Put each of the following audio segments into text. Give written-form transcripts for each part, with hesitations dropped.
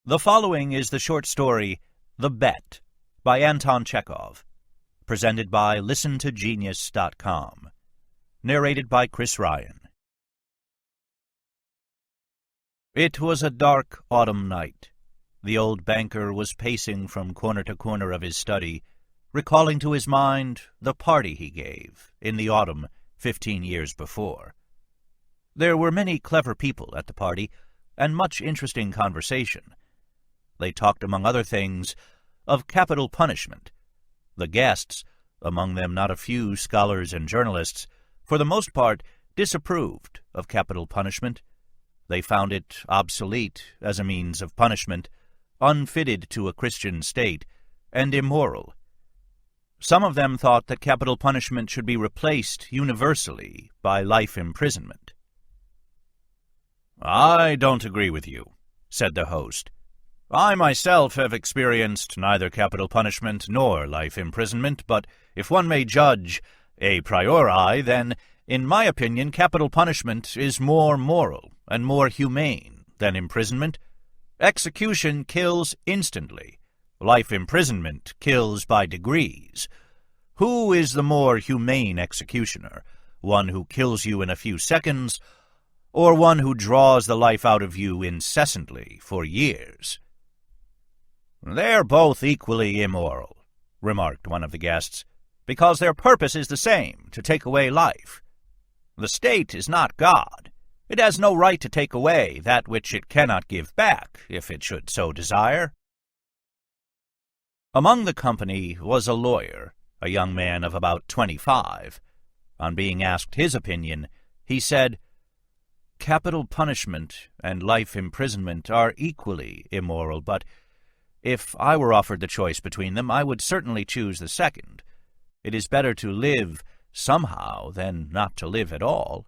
The following is the short story, The Bet, by Anton Chekov, presented by ListenToGenius.com, narrated by Chris Ryan. It was a dark autumn night. The old banker was pacing from corner to corner of his study, recalling to his mind the party he gave in the autumn 15 years before. There were many clever people at the party, and much interesting conversation. They talked, among other things, of capital punishment. The guests, among them not a few scholars and journalists, for the most part disapproved of capital punishment. They found it obsolete as a means of punishment, unfitted to a Christian state, and immoral. Some of them thought that capital punishment should be replaced universally by life imprisonment. "I don't agree with you," said the host. "I myself have experienced neither capital punishment nor life imprisonment, but if one may judge a priori, then, in my opinion, capital punishment is more moral and more humane than imprisonment. Execution kills instantly. Life imprisonment kills by degrees. Who is the more humane executioner, one who kills you in a few seconds, or one who draws the life out of you incessantly for years?" "They're both equally immoral," remarked one of the guests, "because their purpose is the same, to take away life. The state is not God. It has no right to take away that which it cannot give back, if it should so desire." Among the company was a lawyer, a young man of about 25. On being asked his opinion, he said, "Capital punishment and life imprisonment are equally immoral, but if I were offered the choice between them, I would certainly choose the second. It is better to live somehow than not to live at all."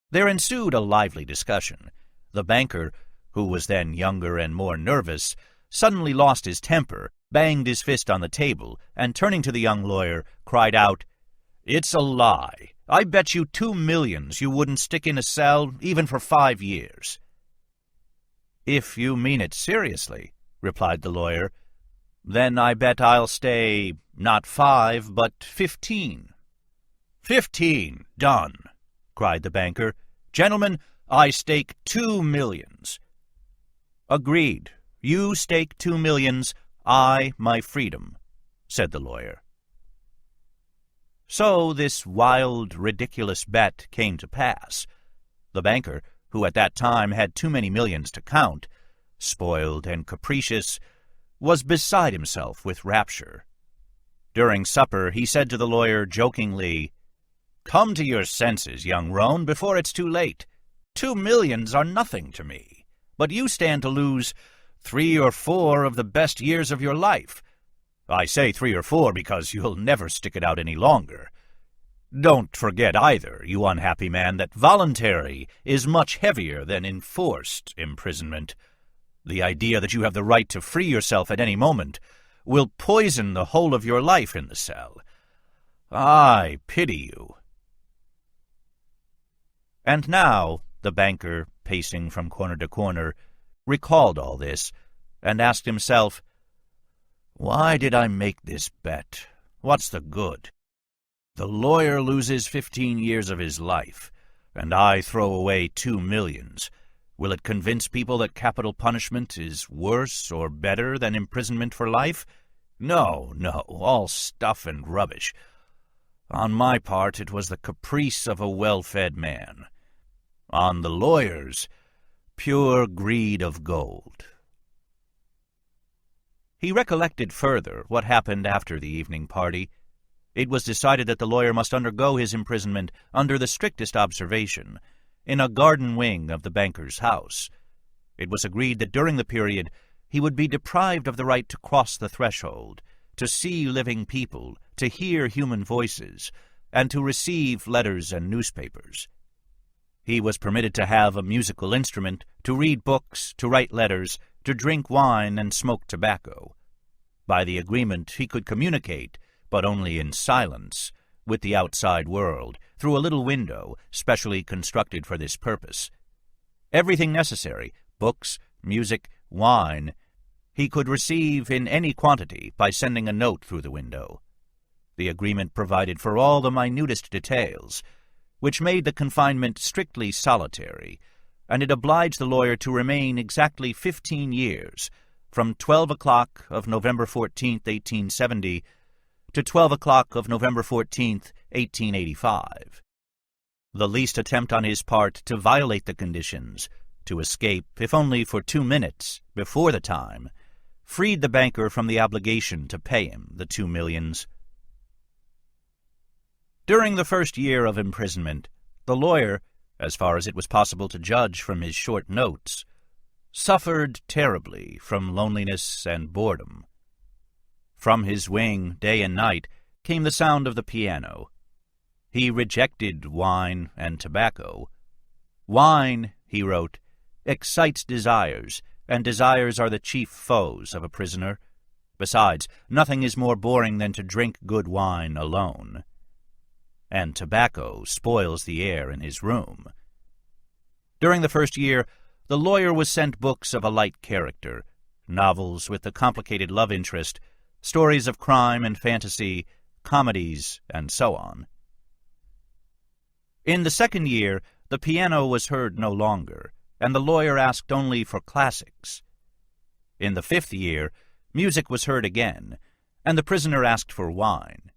There ensued a lively discussion. The banker, who was then younger and more nervous, suddenly lost his temper, banged his fist on the table, and turning to the young lawyer, cried out, "It's a lie. I bet you 2 millions you wouldn't stick in a cell even for 5 years. "If you mean it seriously," replied the lawyer, "then I bet I'll stay not 5, but 15. "15, done," cried the banker. "Gentlemen, I stake 2 millions. "Agreed. You stake 2 millions, I my freedom," said the lawyer. So this wild, ridiculous bet came to pass. The banker, who at that time had too many millions to count, spoiled and capricious, was beside himself with rapture. During supper he said to the lawyer jokingly, "Come to your senses, young roan, before it's too late. 2 millions are nothing to me, but you stand to lose 3 or 4 of the best years of your life. I say 3 or 4 because you'll never stick it out any longer. Don't forget either, you unhappy man, that voluntary is much heavier than enforced imprisonment. The idea that you have the right to free yourself at any moment will poison the whole of your life in the cell. I pity you." And now the banker, pacing from corner to corner, recalled all this, and asked himself, "Why did I make this bet? What's the good? The lawyer loses 15 years of his life, and I throw away 2 millions. Will it convince people that capital punishment is worse or better than imprisonment for life? No, all stuff and rubbish. On my part, it was the caprice of a well-fed man. On the lawyer's, pure greed of gold." He recollected further what happened after the evening party. It was decided that the lawyer must undergo his imprisonment under the strictest observation, in a garden wing of the banker's house. It was agreed that during the period he would be deprived of the right to cross the threshold, to see living people, to hear human voices, and to receive letters and newspapers. He was permitted to have a musical instrument, to read books, to write letters, to drink wine and smoke tobacco. By the agreement he could communicate, but only in silence, with the outside world, through a little window specially constructed for this purpose. Everything necessary, books, music, wine, he could receive in any quantity by sending a note through the window. The agreement provided for all the minutest details, which made the confinement strictly solitary, and it obliged the lawyer to remain exactly 15 years, from 12 o'clock of November 14th, 1870, to 12 o'clock of November 14th, 1885. The least attempt on his part to violate the conditions, to escape, if only for 2 minutes, before the time, freed the banker from the obligation to pay him the 2 millions. During the first year of imprisonment, the lawyer, as far as it was possible to judge from his short notes, suffered terribly from loneliness and boredom. From his wing, day and night, came the sound of the piano. He rejected wine and tobacco. Wine, he wrote, excites desires, and desires are the chief foes of a prisoner. Besides, nothing is more boring than to drink good wine alone. And tobacco spoils the air in his room. During the first year, the lawyer was sent books of a light character, novels with a complicated love interest, stories of crime and fantasy, comedies, and so on. In the second year, the piano was heard no longer, and the lawyer asked only for classics. In the fifth year, music was heard again, and the prisoner asked for wine.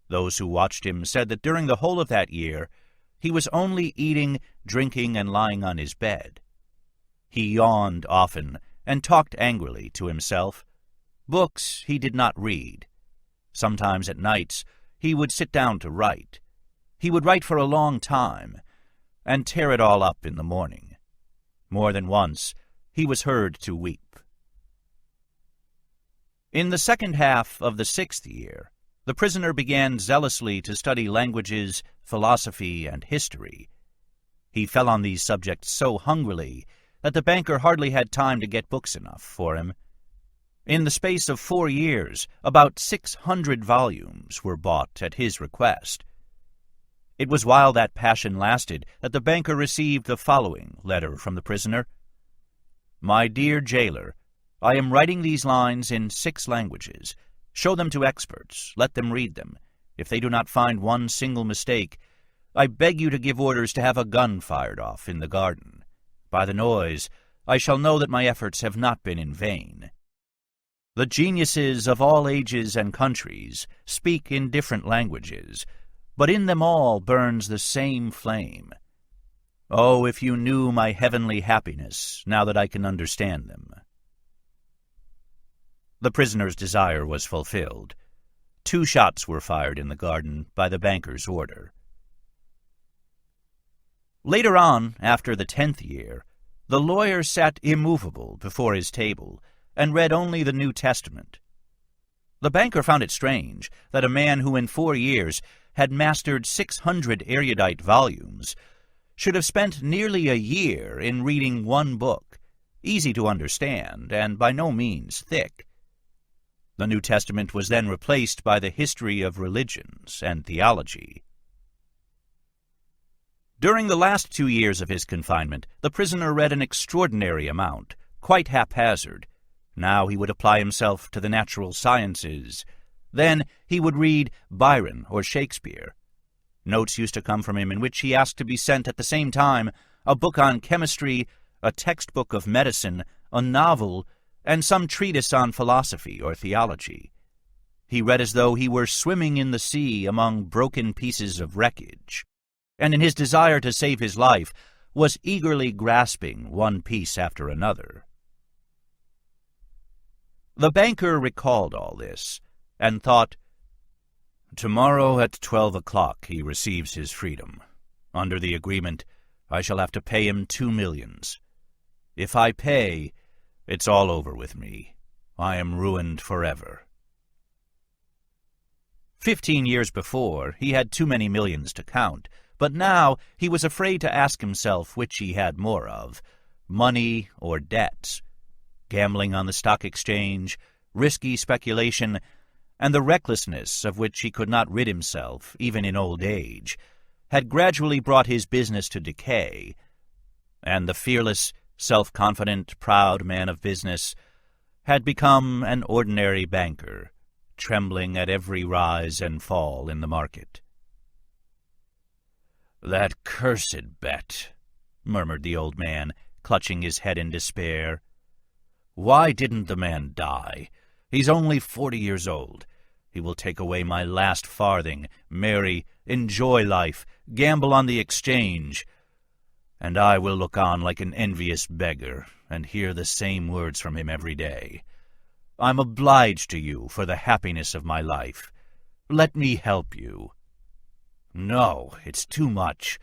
Those who watched him said that during the whole of that year, he was only eating, drinking, and lying on his bed. He yawned often and talked angrily to himself. Books he did not read. Sometimes at nights he would sit down to write. He would write for a long time, and tear it all up in the morning. More than once he was heard to weep. In the second half of the sixth year, the prisoner began zealously to study languages, philosophy, and history. He fell on these subjects so hungrily that the banker hardly had time to get books enough for him. In the space of 4 years, about 600 volumes were bought at his request. It was while that passion lasted that the banker received the following letter from the prisoner. My dear jailer, I am writing these lines in 6 languages. Show them to experts. Let them read them. If they do not find one single mistake, I beg you to give orders to have a gun fired off in the garden. By the noise, I shall know that my efforts have not been in vain. The geniuses of all ages and countries speak in different languages, but in them all burns the same flame. Oh, if you knew my heavenly happiness, now that I can understand them. The prisoner's desire was fulfilled. 2 shots were fired in the garden by the banker's order. Later on, after the 10th year, the lawyer sat immovable before his table and read only the New Testament. The banker found it strange that a man who in 4 years had mastered 600 erudite volumes should have spent nearly a year in reading one book, easy to understand and by no means thick. The New Testament was then replaced by the history of religions and theology. During the last 2 years of his confinement, the prisoner read an extraordinary amount, quite haphazard. Now he would apply himself to the natural sciences. Then he would read Byron or Shakespeare. Notes used to come from him in which he asked to be sent at the same time a book on chemistry, a textbook of medicine, a novel, and some treatise on philosophy or theology. He read as though he were swimming in the sea among broken pieces of wreckage, and in his desire to save his life was eagerly grasping one piece after another. The banker recalled all this, and thought, tomorrow at 12 o'clock he receives his freedom. Under the agreement, I shall have to pay him 2 millions. If I pay, it's all over with me. I am ruined forever. 15 years before, he had too many millions to count, but now he was afraid to ask himself which he had more of, money or debts. Gambling on the stock exchange, risky speculation, and the recklessness of which he could not rid himself, even in old age, had gradually brought his business to decay, and the fearless, self-confident, proud man of business, had become an ordinary banker, trembling at every rise and fall in the market. "That cursed bet," murmured the old man, clutching his head in despair. "Why didn't the man die? He's only 40 years old. He will take away my last farthing, marry, enjoy life, gamble on the exchange, and I will look on like an envious beggar and hear the same words from him every day. I'm obliged to you for the happiness of my life. Let me help you." "No, it's too much.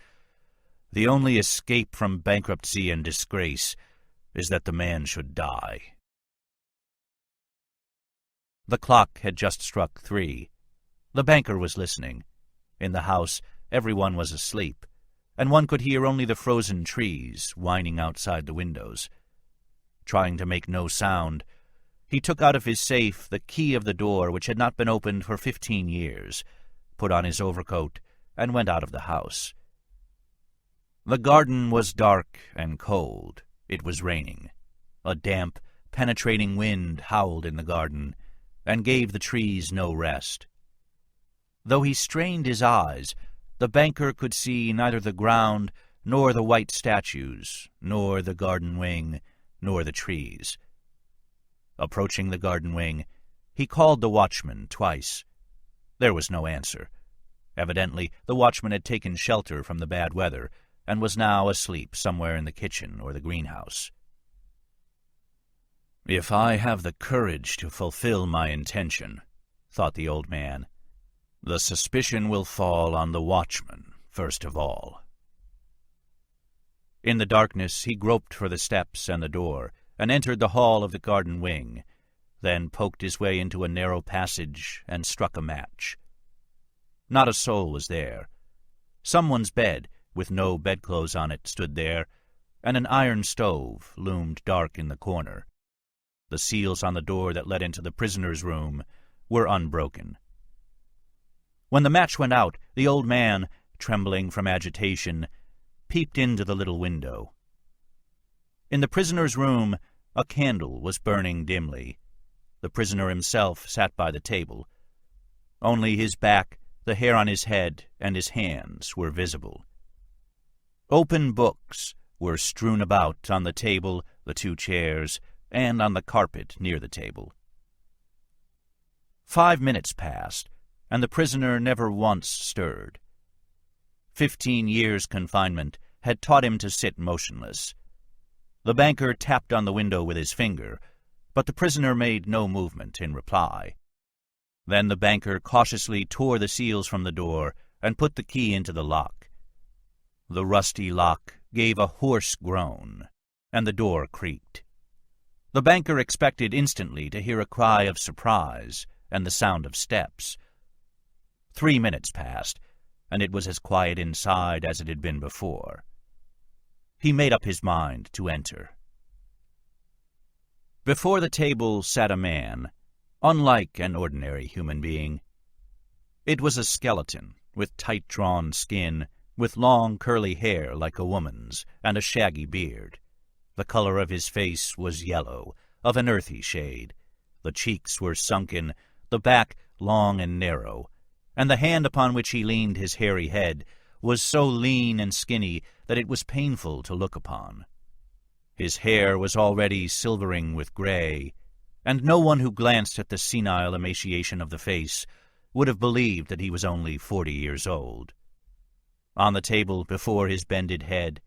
The only escape from bankruptcy and disgrace is that the man should die." The clock had just struck 3. The banker was listening. In the house, everyone was asleep, and one could hear only the frozen trees whining outside the windows. Trying to make no sound, he took out of his safe the key of the door which had not been opened for 15 years, put on his overcoat, and went out of the house. The garden was dark and cold. It was raining. A damp, penetrating wind howled in the garden, and gave the trees no rest. Though he strained his eyes, the banker could see neither the ground, nor the white statues, nor the garden wing, nor the trees. Approaching the garden wing, he called the watchman twice. There was no answer. Evidently, the watchman had taken shelter from the bad weather, and was now asleep somewhere in the kitchen or the greenhouse. "If I have the courage to fulfill my intention," thought the old man, "the suspicion will fall on the watchman first of all." In the darkness he groped for the steps and the door, and entered the hall of the garden wing, then poked his way into a narrow passage and struck a match. Not a soul was there. Someone's bed, with no bedclothes on it, stood there, and an iron stove loomed dark in the corner. The seals on the door that led into the prisoner's room were unbroken. When the match went out, the old man, trembling from agitation, peeped into the little window. In the prisoner's room, a candle was burning dimly. The prisoner himself sat by the table. Only his back, the hair on his head, and his hands were visible. Open books were strewn about on the table, the 2 chairs, and on the carpet near the table. 5 minutes passed, and the prisoner never once stirred. 15 years' confinement had taught him to sit motionless. The banker tapped on the window with his finger, but the prisoner made no movement in reply. Then the banker cautiously tore the seals from the door and put the key into the lock. The rusty lock gave a hoarse groan, and the door creaked. The banker expected instantly to hear a cry of surprise and the sound of steps. 3 minutes passed, and it was as quiet inside as it had been before. He made up his mind to enter. Before the table sat a man, unlike an ordinary human being. It was a skeleton, with tight-drawn skin, with long curly hair like a woman's, and a shaggy beard. The color of his face was yellow, of an earthy shade. The cheeks were sunken, the back long and narrow, and the hand upon which he leaned his hairy head was so lean and skinny that it was painful to look upon. His hair was already silvering with gray, and no one who glanced at the senile emaciation of the face would have believed that he was only 40 years old. On the table before his bended head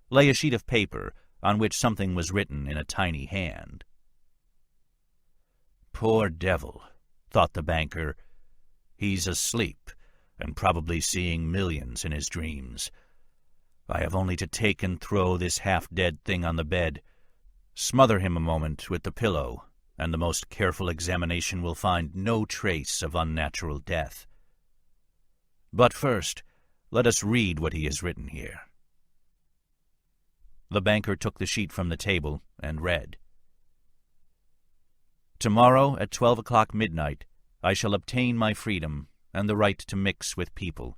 lay a sheet of paper on which something was written in a tiny hand. "Poor devil," thought the banker. "He's asleep, and probably seeing millions in his dreams. I have only to take and throw this half-dead thing on the bed, smother him a moment with the pillow, and the most careful examination will find no trace of unnatural death. But first, let us read what he has written here." The banker took the sheet from the table and read. "Tomorrow at 12 o'clock midnight, I shall obtain my freedom and the right to mix with people.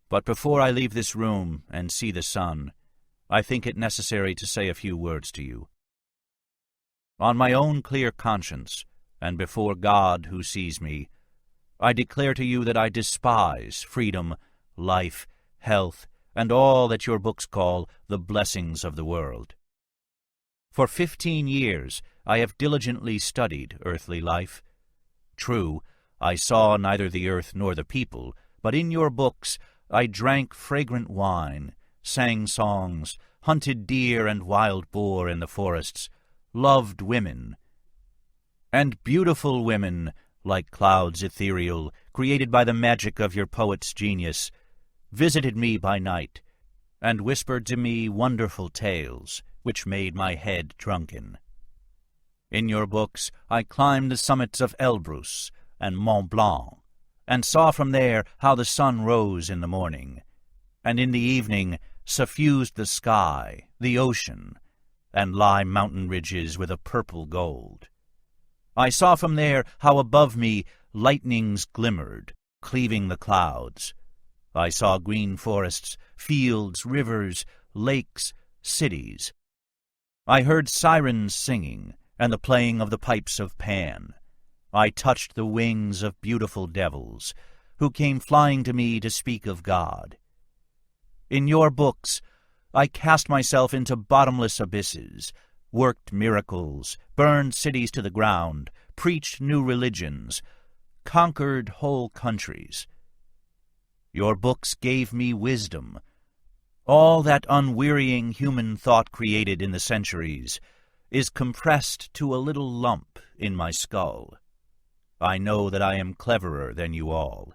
But before I leave this room and see the sun, I think it necessary to say a few words to you. On my own clear conscience, and before God who sees me, I declare to you that I despise freedom, life, health, and all that your books call the blessings of the world. For 15 years I have diligently studied earthly life. True, I saw neither the earth nor the people, but in your books I drank fragrant wine, sang songs, hunted deer and wild boar in the forests, loved women, and beautiful women, like clouds ethereal, created by the magic of your poet's genius, visited me by night, and whispered to me wonderful tales, which made my head drunken. In your books I climbed the summits of Elbrus and Mont Blanc, and saw from there how the sun rose in the morning, and in the evening suffused the sky, the ocean, and lie mountain ridges with a purple gold. I saw from there how above me lightnings glimmered, cleaving the clouds. I saw green forests, fields, rivers, lakes, cities. I heard sirens singing, and the playing of the pipes of Pan. I touched the wings of beautiful devils, who came flying to me to speak of God. In your books I cast myself into bottomless abysses, worked miracles, burned cities to the ground, preached new religions, conquered whole countries. Your books gave me wisdom. All that unwearying human thought created in the centuries is compressed to a little lump in my skull. I know that I am cleverer than you all.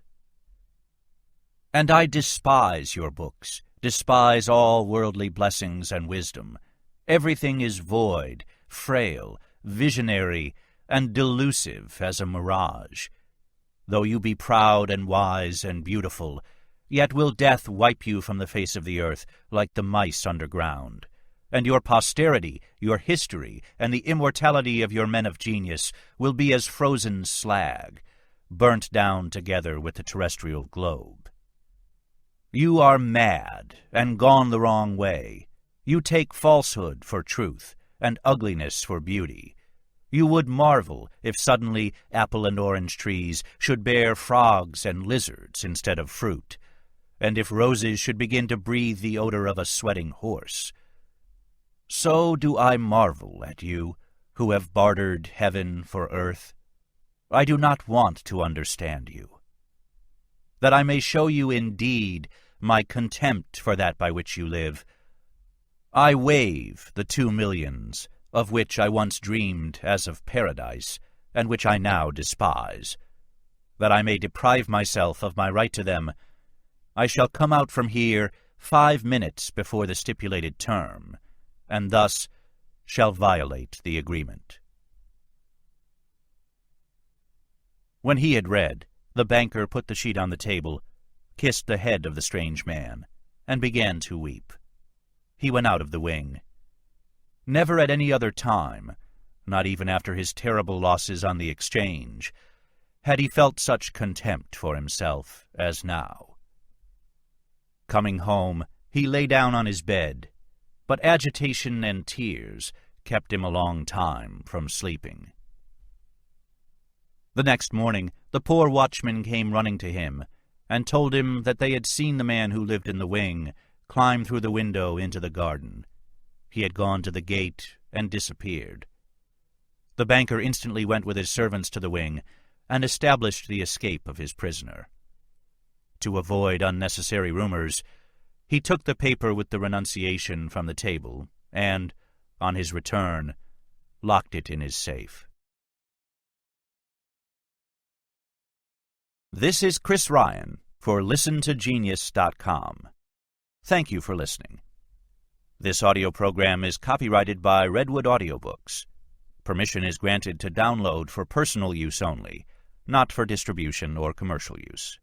And I despise your books, despise all worldly blessings and wisdom. Everything is void, frail, visionary, and delusive as a mirage. Though you be proud and wise and beautiful, yet will death wipe you from the face of the earth like the mice underground. And your posterity, your history, and the immortality of your men of genius will be as frozen slag, burnt down together with the terrestrial globe. You are mad and gone the wrong way. You take falsehood for truth and ugliness for beauty. You would marvel if suddenly apple and orange trees should bear frogs and lizards instead of fruit, and if roses should begin to breathe the odor of a sweating horse. So do I marvel at you, who have bartered heaven for earth. I do not want to understand you. That I may show you indeed my contempt for that by which you live, I waive the 2 millions, of which I once dreamed as of paradise, and which I now despise. That I may deprive myself of my right to them, I shall come out from here 5 minutes before the stipulated term, and thus shall violate the agreement. When he had read, the banker put the sheet on the table, kissed the head of the strange man, and began to weep. He went out of the wing. Never at any other time, not even after his terrible losses on the exchange, had he felt such contempt for himself as now. Coming home, he lay down on his bed, but agitation and tears kept him a long time from sleeping. The next morning, the poor watchman came running to him, and told him that they had seen the man who lived in the wing climb through the window into the garden. He had gone to the gate and disappeared. The banker instantly went with his servants to the wing and established the escape of his prisoner. To avoid unnecessary rumors, he took the paper with the renunciation from the table and, on his return, locked it in his safe. This is Chris Ryan for ListenToGenius.com. Thank you for listening. This audio program is copyrighted by Redwood Audiobooks. Permission is granted to download for personal use only, not for distribution or commercial use.